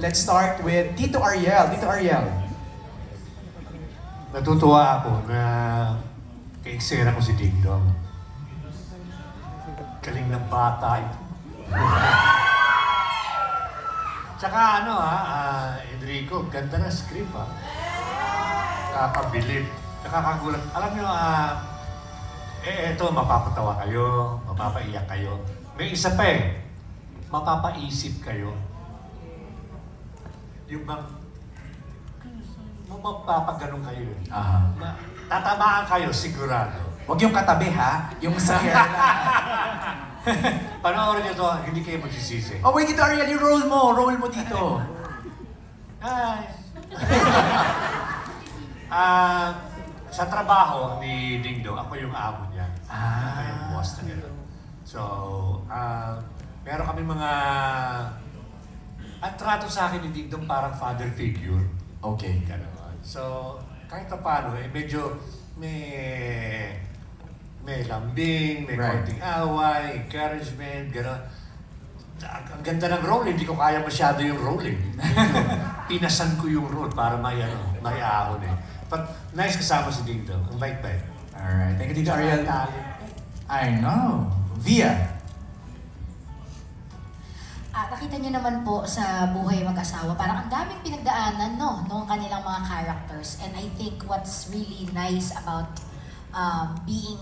let's start with Tito Ariel. Tito Ariel. Natutuwa ako na kaiksera ko si Ding Dong. Galing ng bata ito. Tsaka Enrico, ganda na script Kakabilib. Nakakagulat. Alam nyo, eto, mapapatawa kayo, mapapaiyak kayo. May isa pa mapapaisip kayo. Yung bang, mapapaganon kayo. Tatamaan kayo, sigurado. Huwag yung katabi ha, yung sa Panoorin nyo to, hindi kayo magsisisi. Oh wait, Tito Ariel, yung roll mo dito. Hi! Sa trabaho ni Ding Dong, ako yung amo niya. Ako yung boss na gano'n. So, meron kami mga... Ang trato sa akin ni Ding Dong parang father figure. Okay. Gano'n. So, kahit pa paano, medyo may lambing, may konting away, encouragement, gano'n. Ang ganda ng role, hindi ko kaya masyado yung role Pinasan ko yung role para may ahon But nice kasama si Ding Dong. Ang bait-bait. Alright, thank you, Tito Ariel. I know. Via. Nakita niyo naman po sa Buhay Mag-asawa, parang ang daming pinagdaanan, noong kanilang mga characters. And I think what's really nice about being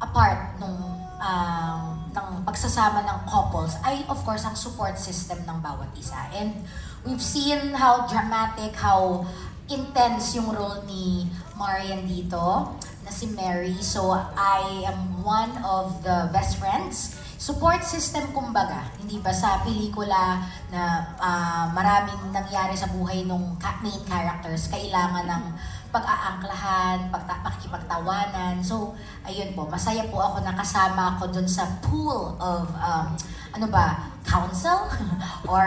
a part ng pagsasama ng couples ay, of course, ang support system ng bawat isa. And we've seen how dramatic, how intense yung role ni Marian dito, na si Mary. So, I am one of the best friends. Support system, kumbaga. Hindi ba sa pelikula na maraming nangyari sa buhay ng main characters, kailangan ng pag-aangklahan, pakikipagtawanan. So, ayun po, masaya po ako nakasama ako dun sa pool of, counsel? Or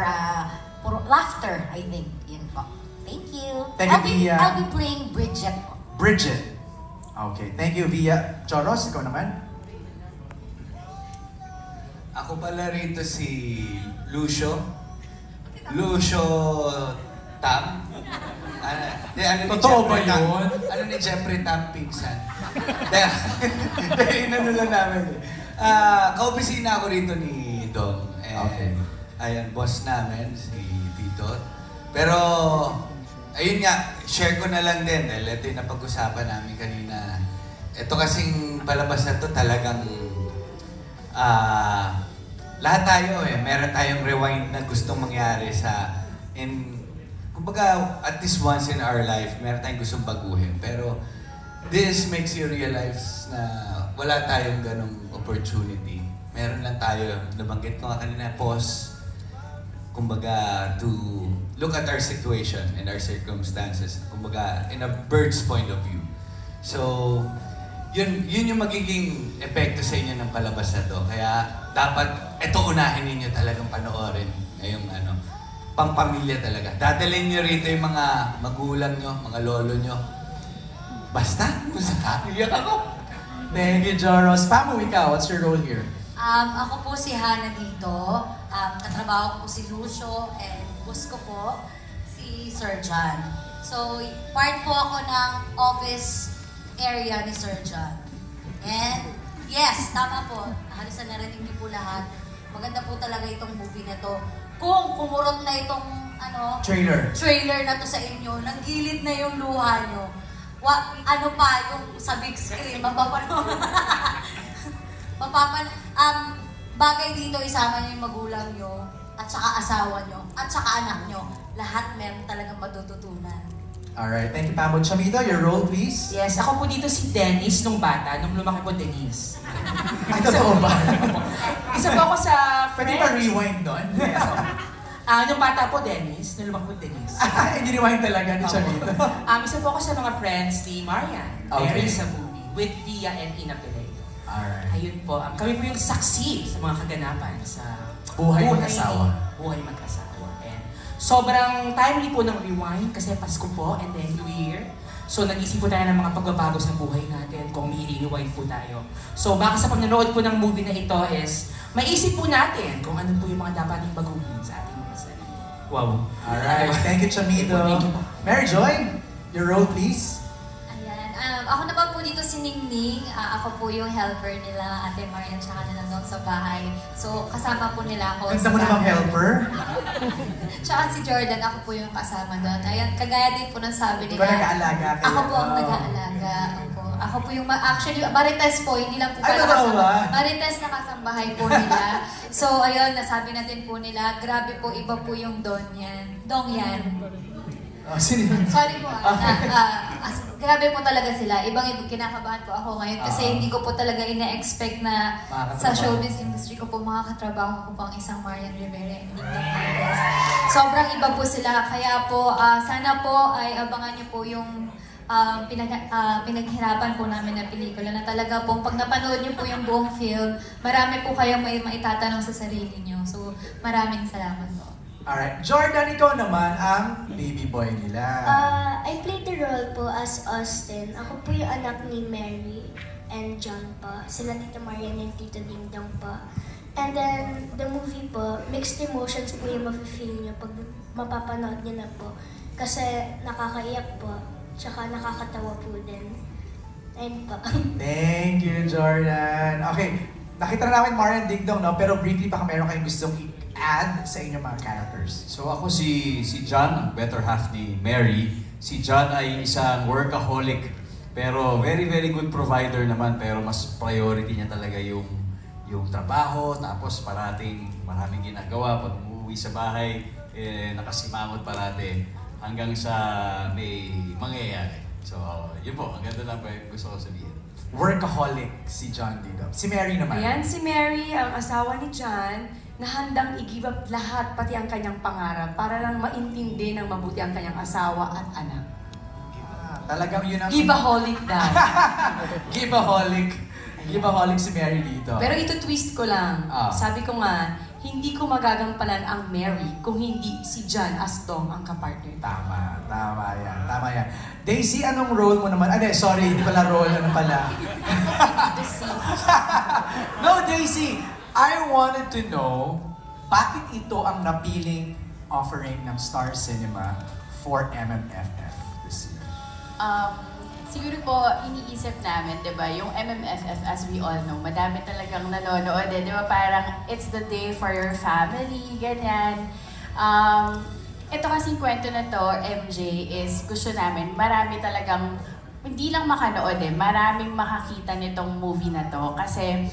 puro laughter, I think. Yun po. Thank you. Thank you, Via. I'll be playing Bridget. Bridget. Okay, thank you, Via. Choros, ikaw naman? Ako pala rito si Lucio. Lucio Tam. Totoo ba yun? Ano ni Jeffrey Tam pinsan? Inano lang namin kaopisina ako rito ni Don. Okay. Ayan, boss namin, si Tito. Pero, ayun nga, share ko na lang din dahil ito yung napag-usapan namin kanina. Ito kasing palabas na to talagang lahat tayo meron tayong rewind na gustong mangyari kumbaga, at least once in our life, meron tayong gustong baguhin. Pero, this makes you realize na wala tayong ganong opportunity. Meron lang tayo, nabanggit ko nga kanina, pause. Kumbaga, to look at our situation and our circumstances. Kumbaga, in a bird's point of view. So, yun yung magiging epekto sa inyo ng palabas na to. Kaya, dapat, ito unahin ninyo talagang panoorin ngayong pampamilya talaga. Dadalhin nyo rito yung mga magulang nyo, mga lolo nyo. Basta, kung sa pamilya ka ko. Thank you, Joros. Pamu, ikaw, what's your role here? Ako po si Hannah dito. Katrabaho ko si Lucio and boss ko po si Sir John. So, part po ako ng office area ni Sir John. And, yes, tama po. Halos na narinig niyo po lahat. Maganda po talaga itong movie na to. Kung kumurot na itong trailer na to sa inyo, nanggilid na yung luha nyo. Yung sa big screen, bagay dito, isama nyo yung magulang nyo, at saka asawa nyo, at saka anak nyo. Lahat meron talagang matututunan. Alright, thank you, Pamo. Chamita, your role, please. Yes, ako po dito si Dennis nung bata, nung lumaki po Dennis. Ay, totoo ba? Isa po ako sa Pwede pa rewind doon? Nung bata po Dennis, nung lumaki po Dennis. Hindi rewind talaga ni Chamita. Isa po ako sa mga friends ni Marian. Okay. Mary sa movie, with Via and Ina Peleo. Alright. Ayun po, kami po yung saksi sa mga kaganapan sa Buhay Mag-asawa. Buhay Mag-asawa. Sobrang timely po ng rewind kasi Pasko po and then New Year. So nag-isip po tayo ng mga pagbabago sa buhay natin kung may i-rewind po tayo. So baka sa pag-nanood po ng movie na ito is maisip po natin kung ano po yung mga dapat yung baguhin sa ating mga sarili. Wow. Alright, thank you, Chamido. Thank you. Mary Joy, your role please. Ayan. Ako naman po dito si Ningning. Ako po yung helper nila, Ate Marian, tsaka nila doon sa bahay. So, kasama po nila ako. Ganda mo namang helper. Tsaka si Jordan, ako po yung kasama doon. Ayan, kagaya din po ng sabi nila. Ikaw nag-aalaga kayo. Ako po ang nag-aalaga. Ako po yung, actually, Marites po, hindi lang po Ay, pala totoo ba? Marites na kasambahay po nila. So, ayun, nasabi natin po nila, grabe po, iba po yung Dong yan. Oh, sino yun? Sorry po. Grabe po talaga sila. Ibang kinakabahan po ako ngayon kasi hindi ko po talaga ina-expect na sa showbiz industry ko po makakatrabaho ko po ang isang Marian Rivera and Ding Dong Marquez. Sobrang iba po sila. Kaya po, sana po ay abangan niyo po yung pinaghirapan po namin na pelikula na talaga po, pag napanood niyo po yung buong film, marami po kayong maitatanong sa sarili niyo. So, maraming salamat po. Alright, Jordan, ikaw naman ang baby boy nila. I played the role po as Austin. Ako po yung anak ni Mary and John pa. Sila Tita Marian and Tito Ding Dong pa. And then, the movie po, mixed emotions po yung mafe-feel nyo pag mapapanood nyo na po. Kasi nakakaiyak po, tsaka nakakatawa po din. Ayun po. Thank you, Jordan. Okay, nakita na namin Marian Ding Dong, no? Pero briefly, baka meron kayong gustong i-add sa inyong mga characters. So ako si John, ang better half ni Mary. Si John ay isang workaholic, pero very good provider naman, pero mas priority niya talaga yung trabaho, tapos parating maraming ginagawa. Pag umuwi sa bahay, nakasimangot parate hanggang sa may mangyayari. So yun po, ang ganda lang po yung gusto ko sabihin. Workaholic si John dito. Si Mary naman. Ayan, si Mary, ang asawa ni John, na handang i-give up lahat, pati ang kanyang pangarap, para lang maintindi ng mabuti ang kanyang asawa at anak. Talagang yun ang... Give-aholic daw. Give-aholic. Give-aholic si Mary dito. Pero ito twist ko lang. Sabi ko nga, hindi ko magagampanan ang Mary kung hindi si John as Dong ang kapartner. Tama yan. Daisy, anong role mo naman? Sorry, hindi pala role, ano pala? No, Daisy! I wanted to know, bakit ito ang napiling offering ng Star Cinema for MMFF this year? Siguro po, iniisip namin, di ba, yung MMFF, as we all know, madami talagang nanonood, di ba, parang it's the day for your family, ganyan. Ito kasing kwento na to, MJ, is gusto namin, marami talagang, hindi lang makanood maraming makakita nitong movie na to. Kasi,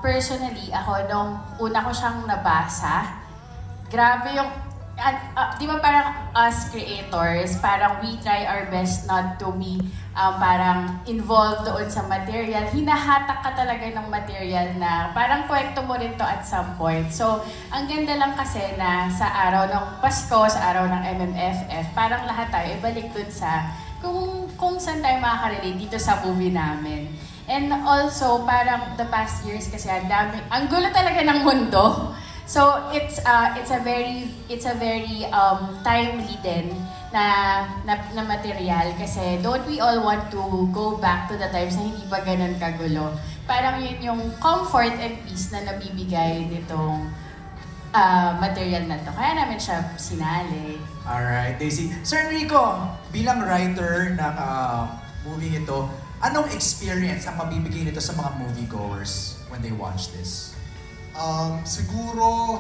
personally, ako, nung una ko siyang nabasa, grabe yung, di ba parang us creators, parang we try our best not to be parang involved doon sa material. Hinahatak ka talaga ng material na parang kwento mo rin to at some point. So, ang ganda lang kasi na sa araw ng Pasko, sa araw ng MMFF, parang lahat tayo ibalik dun sa kung saan tayo makaka-relate dito sa movie namin. And also, parang the past years kasi ang gulo talaga ng mundo. So it's a very timely din na material kasi don't we all want to go back to the times na hindi pa ganun kagulo. Parang yun yung comfort and peace na nabibigay nitong material na to. Kaya namin siya sinali. Alright, Daisy. Sir Enrico, bilang writer ng movie ito, anong experience ang mabibigay nito sa mga moviegoers when they watch this? Siguro,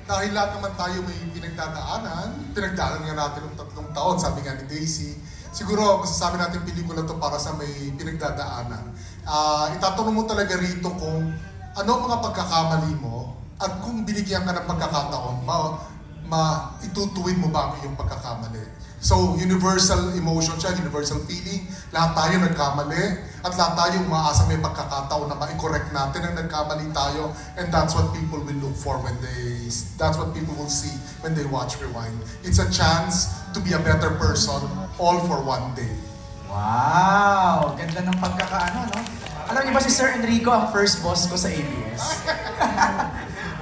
dahil lahat naman tayo may pinagdadaanan nga natin ng 3 taon, sabi nga ni Daisy, siguro masasabi natin pelikula to para sa may pinagdadaanan. Itatanong mo talaga rito kung ano ang mga pagkakamali mo at kung binigyan ka ng pagkakataon, itutuwid mo ba ang iyong pagkakamali. So, universal emotion siya, universal feeling. Lahat tayo nagkamali at lahat tayo umaasa may pagkakataon na ma-correct natin ang nagkamali tayo, and that's what people will look for that's what people will see when they watch Rewind. It's a chance to be a better person all for one day. Wow! Ganda ng pagkakaano, no? Alam niyo ba si Sir Enrico ang first boss ko sa ABS?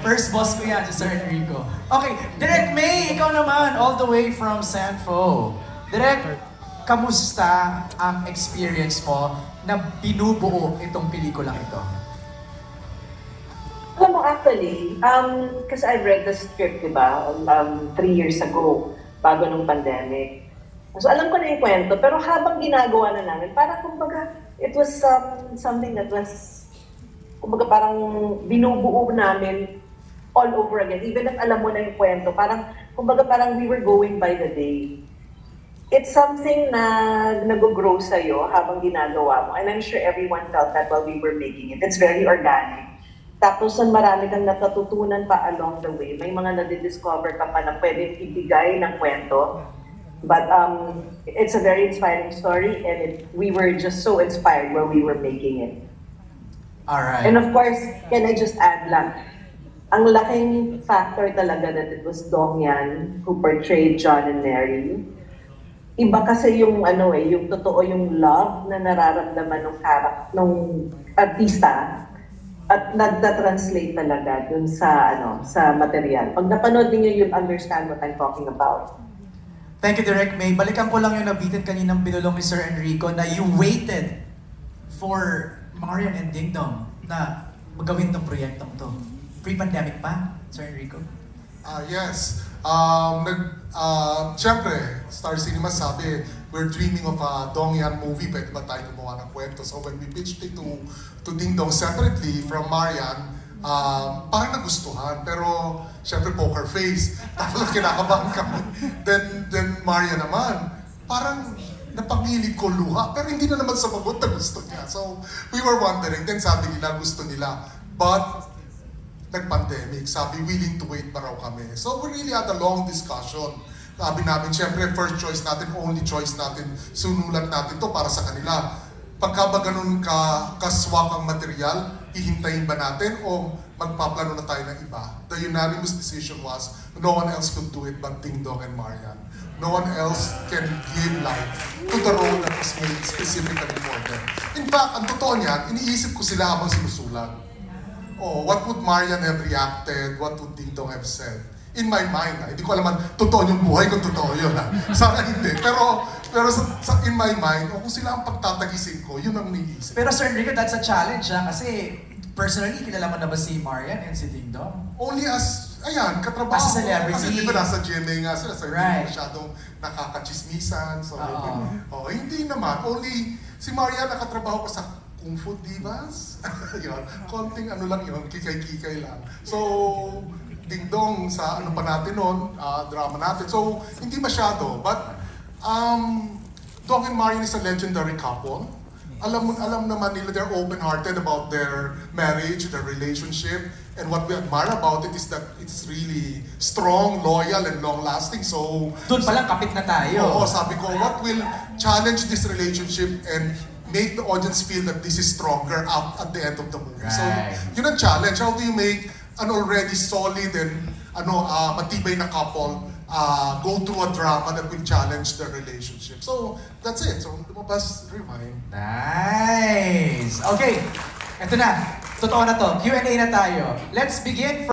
First boss ko yan, si Sir Enrico. Okay, Direk May, ikaw naman, all the way from Sanfo. Direk, kamusta ang experience mo na binubuo itong pelikulang ito? Alam mo, actually, because I've read the script, di ba, 3 years ago, bago nung pandemic. So alam ko na yung kwento, pero habang ginagawa na namin, parang kumbaga, it was something that was, kumbaga parang binubuo namin all over again. Even if alam mo na yung kwento, parang, kumbaga parang we were going by the day. It's something na nag-grow sa'yo habang ginagawa mo. And I'm sure everyone felt that while we were making it. It's very organic. Tapos marami kang natututunan pa along the way. May mga nadidiscover ka pa na pwedeng ibigay ng kwento. But it's a very inspiring story and we were just so inspired while we were making it. Alright. And of course, can I just add lang, ang laking factor talaga that it was Dong Yan who portrayed John and Mary. Iba kasi yung yung totoo yung love na nararamdaman ng artista at nagta-translate talaga dun sa sa material. Pag napanood niyo, you'll understand what I'm talking about. Thank you, Direk May. Balikan ko lang yung nabitin kaninang binulong ni Sir Enrico na you waited for Marian and Ding Dong na magawin tong proyektong to. Pre-pandemic pa, Sir Enrico? Yes. Siyempre, Star Cinema sabi, we're dreaming of a Dong Yan movie, pwede ba tayo gumawa ng kwento? So when we pitched it to Ding Dong separately from Marian, parang nagustuhan, pero siyempre poker face, tapos kinakabahan kami. Then Marian naman, parang napangilid ko luha, pero hindi na naman sumagot na gusto niya. So we were wondering, then sabi nila gusto nila, but nag-pandemic, sabi willing to wait pa raw kami. So we really had a long discussion. Sabi namin, syempre first choice natin, only choice natin, sunulat natin to para sa kanila. Pagka ba ganun kaswak ang material, hihintayin ba natin o magpaplano na tayo ng iba? The unanimous decision was, no one else could do it but Ding Dong and Marian. No one else can give life to the role that was made specifically for them. In fact, ang totoo niyan, iniisip ko sila habang sinusulat. Oh, what would Marian have reacted? What would Ding Dong have said? In my mind, hindi ko alam totoo yung buhay kung totoo yun. Sana hindi. Pero in my mind, kung sila ang pagtatagisin ko, yun ang niisip. Pero Sir Enrico, that's a challenge kasi personally, kilala mo na ba si Marian and si Ding Dong? Only as, katrabaho. As a celebrity. Kasi di ba nasa GMA nga sila, so right. Hindi masyadong nakakachismisan. So, hindi naman. Only si Marian nakatrabaho ko sa Kung Fu Divas. Yun, konting lang yun, kikay-kikay lang. So, Ding Dong sa pa natin nun, drama natin. So, hindi masyado. But, Dong and Marian is a legendary couple. Alam naman nila, they're open-hearted about their marriage, their relationship. And what we admire about it is that it's really strong, loyal, and long-lasting. So, doon palang kapit na tayo. Oo, sabi ko, what will challenge this relationship and make the audience feel that this is stronger at the end of the movie. Right. So, yun ang challenge. How do you make an already solid and matibay na couple go through a drama that will challenge their relationship? So, that's it. So, lumabas, rewind. Nice! Okay, eto na. Totoo na to. Q&A na tayo. Let's begin.